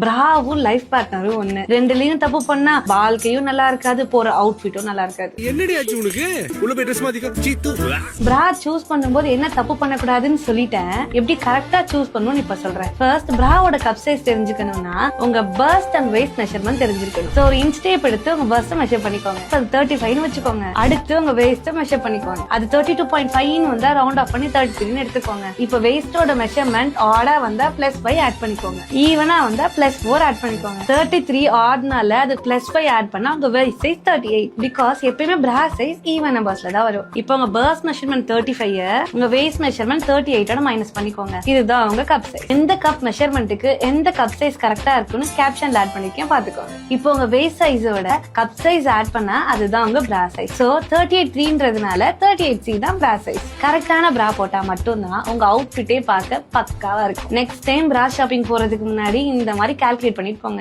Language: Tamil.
பிராவும் லைஃப் பார்ட்னரும் ஒண்ணு. ரெண்டுலயும் தப்பு பண்ணா வாழ்க்கையும் நல்லா இருக்காது, போற அவுட்ஃபிட்டும் நல்லா இருக்காது. என்னடி ஆச்சு உனக்கு? உள்ள போய் ட்ரெஸ் மாத்திக்க. சீத்து. பிரா சூஸ் பண்ணும்போது என்ன தப்பு பண்ணக்கூடாதுன்னு சொல்லிட்டேன். எப்படி கரெக்டா சூஸ் பண்ணணும்னு இப்ப சொல்றேன். ஃபர்ஸ்ட் பிராவோட கப் சைஸ் தெரிஞ்சுக்கணும்னா உங்க பர்ஸ்ட் அண்ட் வெயிஸ்ட் மெஷர்மெண்ட் தெரிஞ்சிருக்கணும். சோ ஒரு இன்ச் டேப் எடுத்து உங்க பர்ஸ்ட் மெஷர் பண்ணிக்கோங்க. அது 35 வச்சுக்கோங்க. அடுத்து உங்க வெயிஸ்ட் மெஷர் பண்ணிக்கோங்க. அது 32.5 வந்தா ரவுண்ட் ஆஃப் பண்ணி 33 எடுத்துக்கோங்க. இப்ப வெயிஸ்டோட மெஷர்மெண்ட் ஆடா வந்தா +5 ஆட் பண்ணிக்கோங்க. ஈவனா வந்தா +4 ஆட் பண்ணிக்கோங்க. 33 ஆட்னால அது +5 ஆட் பண்ணா உங்க வெயிஸ்ட் சைஸ் 38. பிகாஸ் எப்பயுமே பிரா சைஸ் ஈவன் நம்பர்ஸ்ல தான் வரும். இப்போ உங்க பர்ஸ்ட் மெஷர்மெண்ட் 35 உங்க வெயிஸ்ட் மெஷர்மெண்ட் 38 மைனஸ் பண்ணிக்கோங்க. இதுதான் உங்க கப் சைஸ். எந்த கப் மெஷர்மெண்ட்டுக்கு எந்த கப் சைஸ் கரெக்டா இருக்குன்னு கேப்ஷன்ல ஆட் பண்ணிக்கேன் பாத்துக்கோங்க. இப்போ உங்க வெயிஸ்ட் சைஸோட கப் சைஸ் ஆட் பண்ணா அதுதான் உங்க பிரா சைஸ். சோ 38.3ன்றதுனால 38C தான் பிரா சைஸ். கரெக்டான பிரா போட்டா மட்டும்தான் உங்க அவுட்ஃபிட்டே பார்க்க பக்காவா இருக்கும். நெக்ஸ்ட் டைம் பிரா ஷாப்பிங் போறதுக்கு முன்னாடி இந்த மாதிரி கால்குலேட் பண்ணிட்டு போங்க.